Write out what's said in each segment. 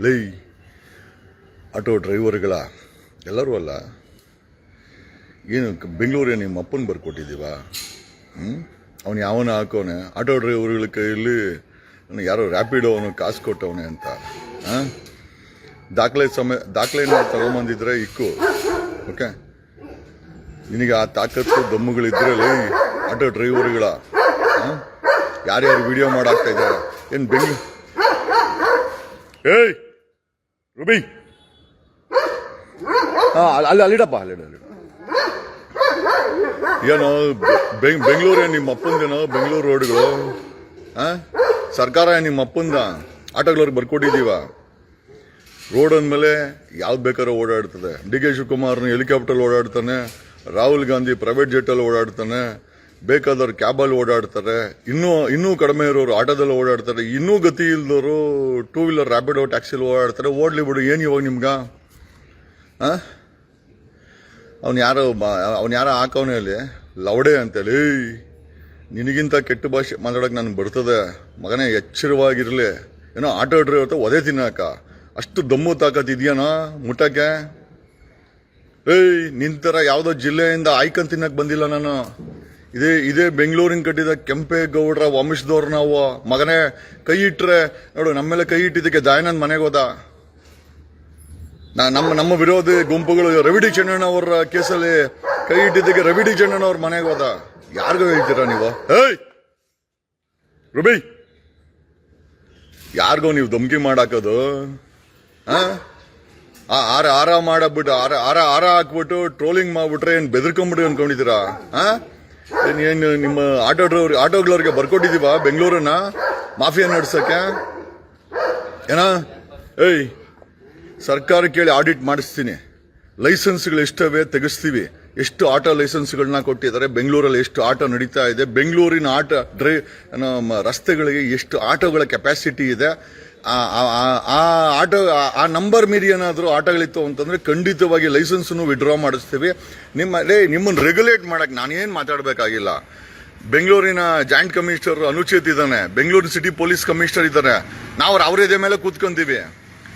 ಲೈ ಆಟೋ ಡ್ರೈವರ್ಗಳ ಎಲ್ಲರೂ ಅಲ್ಲ, ಏನು ಬೆಂಗಳೂರಿಗೆ ನಿಮ್ಮ ಅಪ್ಪನ ಬರ್ಕೊಟ್ಟಿದ್ದೀವ? ಅವನು ಯಾವನ ಹಾಕೋನೆ ಆಟೋ ಡ್ರೈವರ್ಗಳ ಕೈಯಲ್ಲಿ ಯಾರೋ ರ್ಯಾಪಿಡೋ ಅವನು ಕಾಸು ಕೊಟ್ಟವನೆ ಅಂತ ದಾಖಲೆನ ತಗೊಂಬಂದಿದ್ರೆ ಇಕ್ಕು. ಓಕೆ, ನಿನಗೆ ಆ ತಾಕತ್ತು ದಮ್ಮುಗಳಿದ್ರೆ ಲೈ ಆಟೋ ಡ್ರೈವರ್ಗಳ ಯಾರ್ಯಾರು ವಿಡಿಯೋ ಮಾಡಾಕ್ತಾ ಇದ್ದಾರೆ ಏನು ಬೆಂಗಳೂರು? ಏಯ್ ರುಬಿ, ಅಲ್ಲಿಡಪ್ಪ ಏನೋ ಬೆಂಗಳೂರೇ ನಿಮ್ಮ ಅಪ್ಪಂದೇನೋ ಬೆಂಗಳೂರು ರೋಡ್ಗಳು ಸರ್ಕಾರ ನಿಮ್ಮ ಅಪ್ಪಂದ ಆಟೋಗಳವ್ರಿಗೆ ಬರ್ಕೊಟ್ಟಿದ್ದೀವ. ರೋಡ್ ಅಂದಮೇಲೆ ಯಾವ್ದು ಬೇಕಾದ್ರೂ ಓಡಾಡ್ತದೆ. ಡಿ ಕೆ ಶಿವಕುಮಾರ್ನ ಹೆಲಿಕಾಪ್ಟರ್ ಓಡಾಡ್ತಾನೆ, ರಾಹುಲ್ ಗಾಂಧಿ ಪ್ರೈವೇಟ್ ಜೆಟ್ಟಲ್ಲಿ ಓಡಾಡ್ತಾನೆ, ಬೇಕಾದವ್ರು ಕ್ಯಾಬಲ್ಲಿ ಓಡಾಡ್ತಾರೆ, ಇನ್ನೂ ಕಡಿಮೆ ಇರೋರು ಆಟೋದಲ್ಲಿ ಓಡಾಡ್ತಾರೆ, ಇನ್ನೂ ಗತಿ ಇಲ್ದವರು ಟೂ ವೀಲರ್ ರ್ಯಾಪಿಡೋ ಟ್ಯಾಕ್ಸಿಲಿ ಓಡಾಡ್ತಾರೆ. ಓಡ್ಲಿ ಬಿಡು, ಏನು ಇವಾಗ ನಿಮ್ಗ? ಅವ್ನು ಯಾರೋ ಹಾಕವನೇ ಅಲ್ಲಿ ಲವಡೆ ಅಂತೇಳಿ. ನಿನಗಿಂತ ಕೆಟ್ಟ ಭಾಷೆ ಮಾತಾಡೋಕೆ ನನಗೆ ಬರ್ತದೆ ಮಗನೇ, ಎಚ್ಚರವಾಗಿರಲಿ. ಏನೋ ಆಟೋ ಡ್ರೈವರ್ ಒದೆ ತಿನ್ನಾಕ ಅಷ್ಟು ದಮ್ಮು ತಾಕತ್ತಿದ್ಯಾನೋ ಮುಟ್ಟಕ್ಕೆ? ನಿಂತರ ಯಾವುದೋ ಜಿಲ್ಲೆಯಿಂದ ಆಯ್ಕೊಂಡ್ ತಿನ್ನಕ್ ಬಂದಿಲ್ಲ ನಾನು. ಇದೇ ಬೆಂಗಳೂರಿನ ಕಟ್ಟಿದ ಕೆಂಪೇಗೌಡರ ವಂಶದವ್ರು ನಾವು. ಮಗನೇ, ಕೈ ಇಟ್ರೆ ನೋಡು, ನಮ್ಮೇಲೆ ಕೈ ಇಟ್ಟಿದ್ದಕ್ಕೆ ದಯಾನಂದ್ ಮನೆಗೆ ಹೋದ. ನಮ್ಮ ವಿರೋಧಿ ಗುಂಪುಗಳು ರವಿಡಿ ಚೆನ್ನಣ್ಣವರ ಕೇಸಲ್ಲಿ ಕೈ ಇಟ್ಟಿದ್ದಕ್ಕೆ ರವಿಡಿ ಚೆನ್ನಣ್ಣವ್ರ ಮನೆಗೆ ಹೋದ. ಯಾರಿಗೂ ಹೇಳ್ತೀರಾ ನೀವು? ರುಬಿ, ಯಾರಿಗೋ ನೀವು ಧಮ್ಕಿ ಮಾಡಾಕೋದು? ಆರ ಮಾಡಬಿಟ್ಟು ಆರ ಹಾಕ್ಬಿಟ್ಟು ಟ್ರೋಲಿಂಗ್ ಮಾಡ್ಬಿಟ್ರೆ ಏನ್ ಬೆದರ್ಕೊಂಡ್ಬಿಟ್ಟು ಅನ್ಕೊಂಡಿದ್ದೀರಾ? ಏನು ನಿಮ್ಮ ಆಟೋಗಳವ್ರಿಗೆ ಬರ್ಕೊಟ್ಟಿದೀವ ಬೆಂಗಳೂರನ್ನ ಮಾಫಿಯಾ ನಡ್ಸಕ್ಕೆ? ಏಯ್, ಸರ್ಕಾರ ಕೇಳಿ ಆಡಿಟ್ ಮಾಡಿಸ್ತೀನಿ. ಲೈಸೆನ್ಸ್ಗಳು ಎಷ್ಟವೆ ತೆಗೆಸ್ತೀವಿ. ಎಷ್ಟು ಆಟೋ ಲೈಸೆನ್ಸ್ಗಳನ್ನ ಕೊಟ್ಟಿದ್ದಾರೆ, ಬೆಂಗಳೂರಲ್ಲಿ ಎಷ್ಟು ಆಟೋ ನಡೀತಾ ಇದೆ, ಬೆಂಗಳೂರಿನ ರಸ್ತೆಗಳಿಗೆ ಎಷ್ಟು ಆಟೋಗಳ ಕೆಪಾಸಿಟಿ ಇದೆ, ಆ ನಂಬರ್ ಮೀರಿ ಏನಾದರೂ ಆಟೋಗಳಿತ್ತು ಅಂತಂದ್ರೆ ಖಂಡಿತವಾಗಿ ಲೈಸೆನ್ಸ್ ವಿಡ್ರಾ ಮಾಡಿಸ್ತೀವಿ. ನಿಮ್ಮನ್ನು ರೆಗ್ಯುಲೇಟ್ ಮಾಡಕ್ ನಾನೇನು ಮಾತಾಡಬೇಕಾಗಿಲ್ಲ. ಬೆಂಗಳೂರಿನ ಜಾಯಿಂಟ್ ಕಮಿಷನರ್ ಅನುಚಿತ್ ಇದ್ದಾನೆ, ಬೆಂಗಳೂರು ಸಿಟಿ ಪೊಲೀಸ್ ಕಮಿಷನರ್ ಇದ್ದಾರೆ. ನಾವು ಅವರದೇ ಮೇಲೆ ಕೂತ್ಕೊಂತೀವಿ.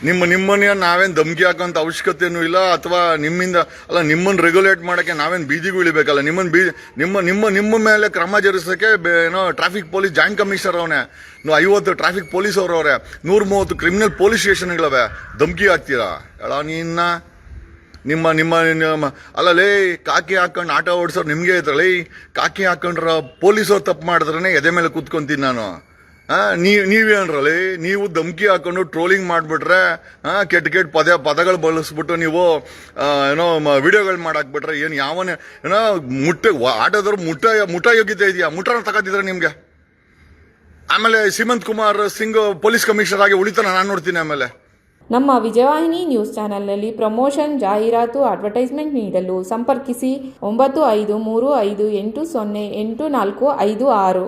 ನಿಮ್ಮನ್ನ ನಾವೇನು ಧಮ್ಕಿ ಹಾಕೋಂತ ಅವಶ್ಯಕತೆನೂ ಇಲ್ಲ, ಅಥವಾ ನಿಮ್ಮನ್ನು ರೆಗ್ಯುಲೇಟ್ ಮಾಡಕ್ಕೆ ನಾವೇನು ಬೀದಿಗೂ ಇಳಿಬೇಕಲ್ಲ. ನಿಮ್ಮ ಮೇಲೆ ಕ್ರಮ ಜರುಗಿಸಕ್ಕೆ ಏನೋ ಟ್ರಾಫಿಕ್ ಪೊಲೀಸ್ ಜಾಯಿಂಟ್ ಕಮಿಷನರ್ ಅವನೇ, 50 ಟ್ರಾಫಿಕ್ ಪೊಲೀಸ್ ಅವರವ್ರೆ, 130 ಕ್ರಿಮಿನಲ್ ಪೊಲೀಸ್ ಸ್ಟೇಷನ್ಗಳವೆ. ಧಮ್ಕಿ ಹಾಕ್ತೀರಾ ನಿಮ್ಮ ಅಲ್ಲಲೇ ಕಾಕಿ ಹಾಕೊಂಡು ಆಟೋ ಓಡಿಸೋರು ನಿಮ್ಗೆ ಐತಲ್ಲ. ಕಾಕಿ ಹಾಕೊಂಡ್ರ ಪೊಲೀಸವ್ರು ತಪ್ಪು ಮಾಡಿದ್ರೇ ಎದೆ ಮೇಲೆ ಕೂತ್ಕೊಂತೀನಿ ನಾನು. ನೀವೇನ್ರಲ್ಲಿ ನೀವು ಧಮ್ಕಿ ಹಾಕೊಂಡು ಟ್ರೋಲಿಂಗ್ ಮಾಡ್ಬಿಟ್ರೆ, ಕೆಟ್ಟ ಪದಗಳು ಬಳಸ್ಬಿಟ್ಟು ನೀವು ಏನೋ ವಿಡಿಯೋಗಳು ಮಾಡಾಕ್ಬಿಟ್ರೆ ಏನು ಯಾವನೇ ಏನೋ ಆಟೋದವ್ರು ಮುಟ್ಟ ಯೋಗ್ಯತೆ ಇದೆಯಾ? ಮುಟ್ರನ್ನ ತಗೋತಿದ್ರೆ ನಿಮ್ಗೆ. ಆಮೇಲೆ ಸೀಮಂತ್ ಕುಮಾರ್ ಸಿಂಗ್ ಪೊಲೀಸ್ ಕಮಿಷನರ್ ಆಗಿ ಉಳಿತಾನ ನಾನು ನೋಡ್ತೀನಿ. ಆಮೇಲೆ ನಮ್ಮ ವಿಜಯವಾಹಿನಿ ನ್ಯೂಸ್ ಚಾನೆಲ್ನಲ್ಲಿ ಪ್ರಮೋಷನ್, ಜಾಹೀರಾತು, ಅಡ್ವರ್ಟೈಸ್ಮೆಂಟ್ ನೀಡಲು ಸಂಪರ್ಕಿಸಿ 9535808456.